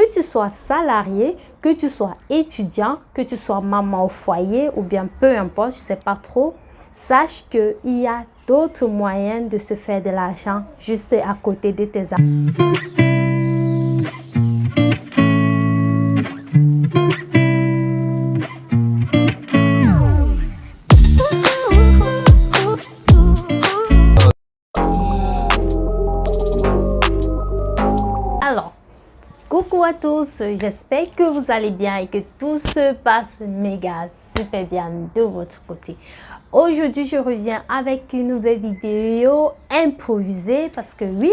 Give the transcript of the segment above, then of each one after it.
Que tu sois salarié, que tu sois étudiant, que tu sois maman au foyer ou bien peu importe, je ne sais pas trop, sache qu'il y a d'autres moyens de se faire de l'argent juste à côté de tes activités. Alors, coucou à tous, j'espère que vous allez bien et que tout se passe méga super bien de votre côté. Aujourd'hui, je reviens avec une nouvelle vidéo improvisée parce que oui,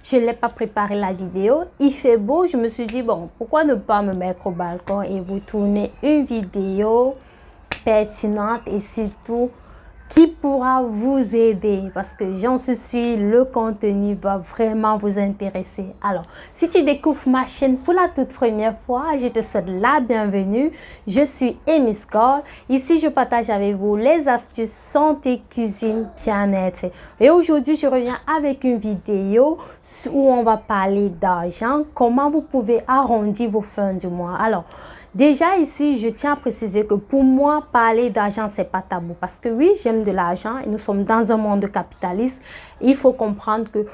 je ne l'ai pas préparé la vidéo. Il fait beau, je me suis dit, bon, pourquoi ne pas me mettre au balcon et vous tourner une vidéo pertinente et surtout qui pourra vous aider parce que j'en suis sûre, le contenu va vraiment vous intéresser. Alors, si tu découvres ma chaîne pour la toute première fois, je te souhaite la bienvenue. Je suis Amy Scott. Ici, je partage avec vous les astuces santé, cuisine, bien-être. Et aujourd'hui, je reviens avec une vidéo où on va parler d'argent, comment vous pouvez arrondir vos fins du mois. Alors, déjà ici, je tiens à préciser que pour moi, parler d'argent, c'est pas tabou. Parce que oui, j'aime de l'argent et nous sommes dans un monde capitaliste. Il faut comprendre que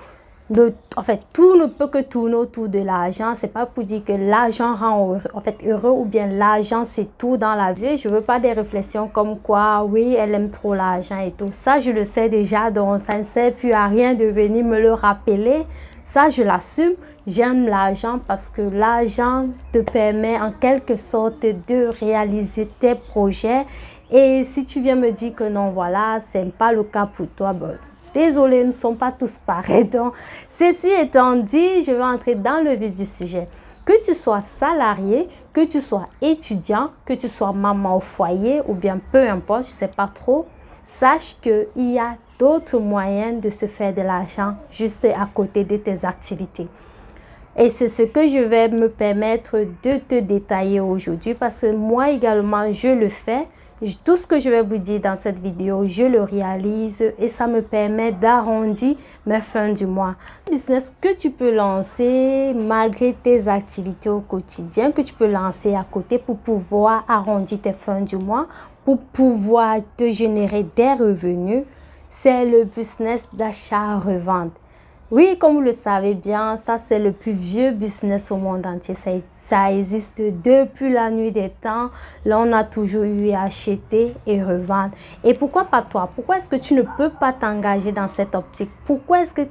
tout ne peut que tourner autour de l'argent. C'est pas pour dire que l'argent rend heureux ou bien l'argent c'est tout dans la vie. Je veux pas des réflexions comme quoi, oui, elle aime trop l'argent et tout. Ça, je le sais déjà, donc ça ne sert plus à rien de venir me le rappeler. Ça, je l'assume. J'aime l'argent parce que l'argent te permet en quelque sorte de réaliser tes projets. Et si tu viens me dire que non, voilà, ce n'est pas le cas pour toi, ben, désolé, nous ne sommes pas tous pareils. Donc, ceci étant dit, je vais entrer dans le vif du sujet. Que tu sois salarié, que tu sois étudiant, que tu sois maman au foyer ou bien peu importe, je ne sais pas trop, sache qu'il y a d'autres moyens de se faire de l'argent juste à côté de tes activités. Et c'est ce que je vais me permettre de te détailler aujourd'hui parce que moi également, je le fais. Tout ce que je vais vous dire dans cette vidéo, je le réalise et ça me permet d'arrondir mes fins du mois. Business que tu peux lancer malgré tes activités au quotidien, que tu peux lancer à côté pour pouvoir arrondir tes fins du mois, pour pouvoir te générer des revenus, c'est le business d'achat-revente. Oui, comme vous le savez bien, ça c'est le plus vieux business au monde entier. Ça existe depuis la nuit des temps. Là, on a toujours eu à acheter et revendre. Et pourquoi pas toi? Pourquoi est-ce que tu ne peux pas t'engager dans cette optique?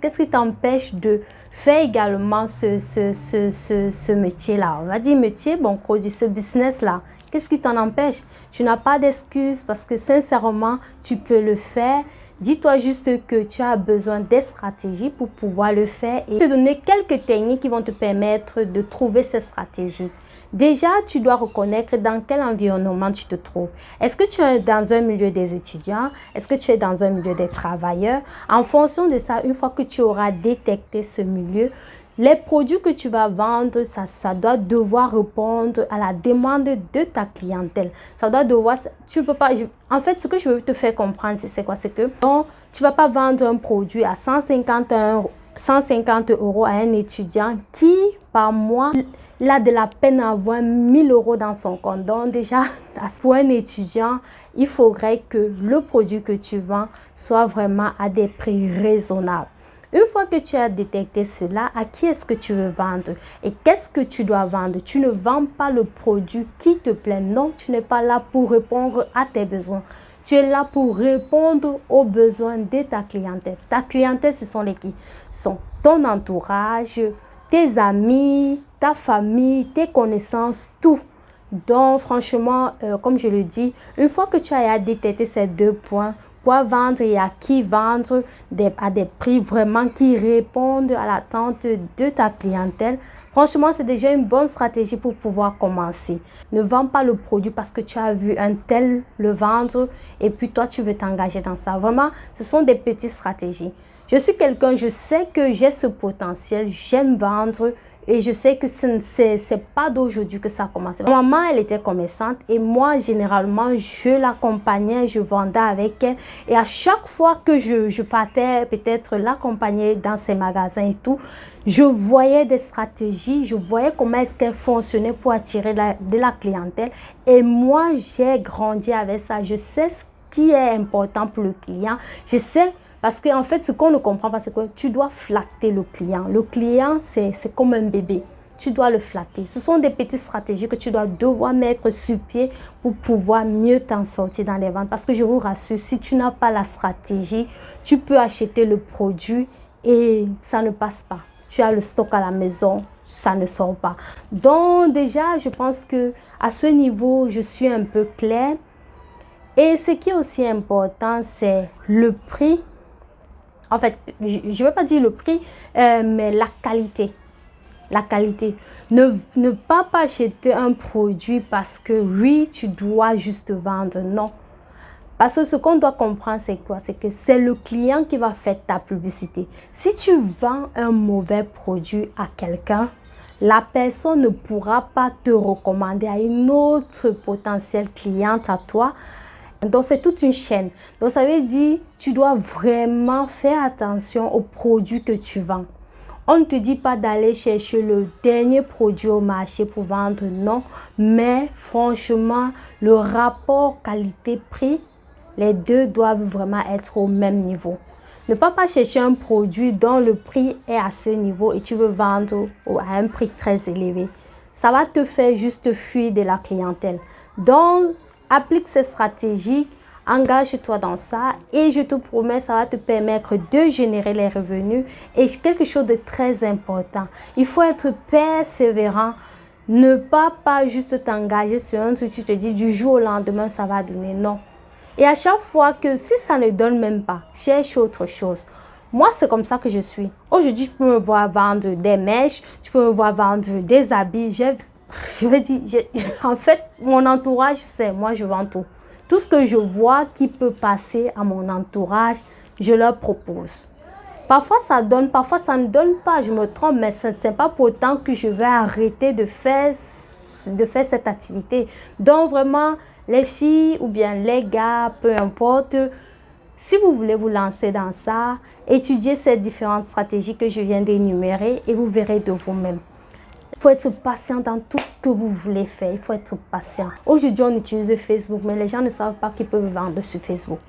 Qu'est-ce qui t'empêche de faire également ce métier-là? On va dire métier, bon, produit ce business-là. Qu'est-ce qui t'en empêche? Tu n'as pas d'excuses parce que sincèrement, tu peux le faire. Dis-toi juste que tu as besoin des stratégies pour pouvoir le faire et te donner quelques techniques qui vont te permettre de trouver ces stratégies. Déjà, tu dois reconnaître dans quel environnement tu te trouves. Est-ce que tu es dans un milieu des étudiants? Est-ce que tu es dans un milieu des travailleurs? En fonction de ça, une fois que tu auras détecté ce milieu, les produits que tu vas vendre, ça doit devoir répondre à la demande de ta clientèle. Ça doit devoir, tu peux pas, en fait, ce que je veux te faire comprendre, c'est quoi? C'est que non, tu vas pas vendre un produit à 150 € à un étudiant qui, par mois, il a de la peine à avoir 1000 € dans son compte. Donc déjà, pour un étudiant, il faudrait que le produit que tu vends soit vraiment à des prix raisonnables. Une fois que tu as détecté cela, à qui est-ce que tu veux vendre et qu'est-ce que tu dois vendre? Tu ne vends pas le produit qui te plaît. Non, tu n'es pas là pour répondre à tes besoins. Tu es là pour répondre aux besoins de ta clientèle. Ta clientèle, ce sont les qui? Ce sont ton entourage, tes amis, ta famille, tes connaissances, tout. Donc, franchement, comme je le dis, une fois que tu as détecté ces deux points, quoi vendre et à qui vendre à des prix vraiment qui répondent à l'attente de ta clientèle. Franchement, c'est déjà une bonne stratégie pour pouvoir commencer. Ne vends pas le produit parce que tu as vu un tel le vendre et puis toi, tu veux t'engager dans ça. Vraiment, ce sont des petites stratégies. Je suis quelqu'un, je sais que j'ai ce potentiel, j'aime vendre Et je sais que c'est pas d'aujourd'hui que ça a commencé. Ma maman, elle était commerçante et moi, généralement, je l'accompagnais, je vendais avec elle. Et à chaque fois que je partais peut-être l'accompagner dans ses magasins et tout, je voyais des stratégies, je voyais comment est-ce qu'elle fonctionnait pour attirer de la clientèle. Et moi, j'ai grandi avec ça. Je sais ce qui est important pour le client. Je sais. Parce qu'en fait, ce qu'on ne comprend pas, c'est que tu dois flatter le client. Le client, c'est comme un bébé. Tu dois le flatter. Ce sont des petites stratégies que tu dois devoir mettre sur pied pour pouvoir mieux t'en sortir dans les ventes. Parce que je vous rassure, si tu n'as pas la stratégie, tu peux acheter le produit et ça ne passe pas. Tu as le stock à la maison, ça ne sort pas. Donc déjà, je pense que à ce niveau, je suis un peu claire. Et ce qui est aussi important, c'est le prix. En fait, je ne vais pas dire le prix, mais la qualité. La qualité. Ne pas acheter un produit parce que oui, tu dois juste vendre. Non. Parce que ce qu'on doit comprendre, c'est quoi? C'est que c'est le client qui va faire ta publicité. Si tu vends un mauvais produit à quelqu'un, la personne ne pourra pas te recommander à une autre potentielle cliente à toi. Donc, c'est toute une chaîne. Donc, ça veut dire tu dois vraiment faire attention aux produits que tu vends. On ne te dit pas d'aller chercher le dernier produit au marché pour vendre, non. Mais franchement, le rapport qualité-prix, les deux doivent vraiment être au même niveau. Ne pas chercher un produit dont le prix est à ce niveau et tu veux vendre à un prix très élevé. Ça va te faire juste fuir de la clientèle. Donc, applique ces stratégies, engage-toi dans ça et je te promets, ça va te permettre de générer les revenus. Et quelque chose de très important, il faut être persévérant. Ne pas juste t'engager sur un truc, tu te dis du jour au lendemain, ça va donner. Non. Et à chaque fois que si ça ne donne même pas, cherche autre chose. Moi, c'est comme ça que je suis. Aujourd'hui, tu peux me voir vendre des mèches, tu peux me voir vendre des habits. Je veux dire, en fait, mon entourage, c'est moi, je vends tout. Tout ce que je vois qui peut passer à mon entourage, je leur propose. Parfois, ça donne, parfois, ça ne donne pas. Je me trompe, mais ce n'est pas pour autant que je vais arrêter de faire cette activité. Donc, vraiment, les filles ou bien les gars, peu importe, si vous voulez vous lancer dans ça, étudiez ces différentes stratégies que je viens d'énumérer et vous verrez de vous-même. Il faut être patient dans tout ce que vous voulez faire. Il faut être patient. Aujourd'hui, on utilise Facebook, mais les gens ne savent pas qu'ils peuvent vendre sur Facebook.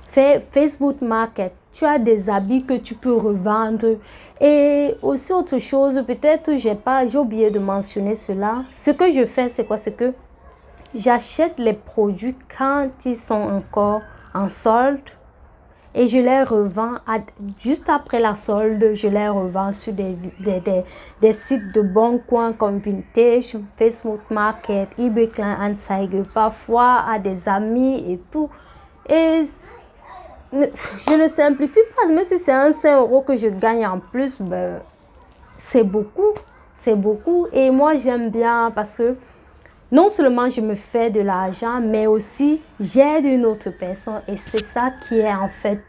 Fais Facebook Market. Tu as des habits que tu peux revendre. Et aussi autre chose, peut-être j'ai oublié de mentionner cela. Ce que je fais, c'est quoi? C'est que j'achète les produits quand ils sont encore en solde. Et je les revends juste après la solde, je les revends sur des sites de bons coins comme Vintage, Facebook Market, eBay Kleinanzeigen, parfois à des amis et tout. Et je ne simplifie pas, même si c'est un 5 € que je gagne en plus, ben, c'est beaucoup, c'est beaucoup. Et moi j'aime bien parce que non seulement je me fais de l'argent, mais aussi j'aide une autre personne. Et c'est ça qui est en fait,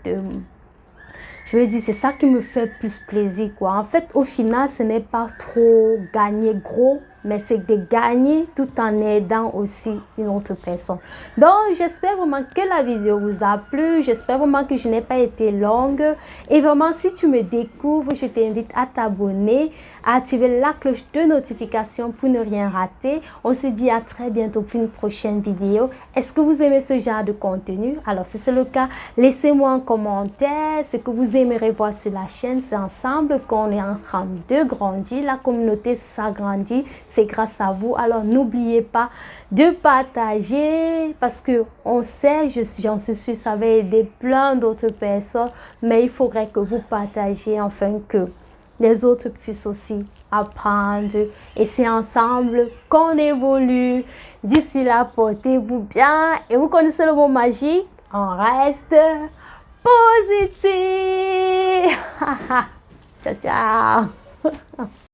je veux dire, c'est ça qui me fait plus plaisir, quoi. En fait, au final, ce n'est pas trop gagner gros, mais c'est de gagner tout en aidant aussi une autre personne. Donc, j'espère vraiment que la vidéo vous a plu. J'espère vraiment que je n'ai pas été longue. Et vraiment, si tu me découvres, je t'invite à t'abonner, à activer la cloche de notification pour ne rien rater. On se dit à très bientôt pour une prochaine vidéo. Est-ce que vous aimez ce genre de contenu? Alors, si c'est le cas, laissez-moi un commentaire ce que vous aimeriez voir sur la chaîne. C'est ensemble qu'on est en train de grandir. La communauté s'agrandit. C'est grâce à vous. Alors, n'oubliez pas de partager parce que on sait, j'en suis sûre, ça va aider plein d'autres personnes. Mais il faudrait que vous partagiez afin que les autres puissent aussi apprendre. Et c'est ensemble qu'on évolue. D'ici là, portez-vous bien. Et vous connaissez le mot magique? On reste positif. Ciao, ciao.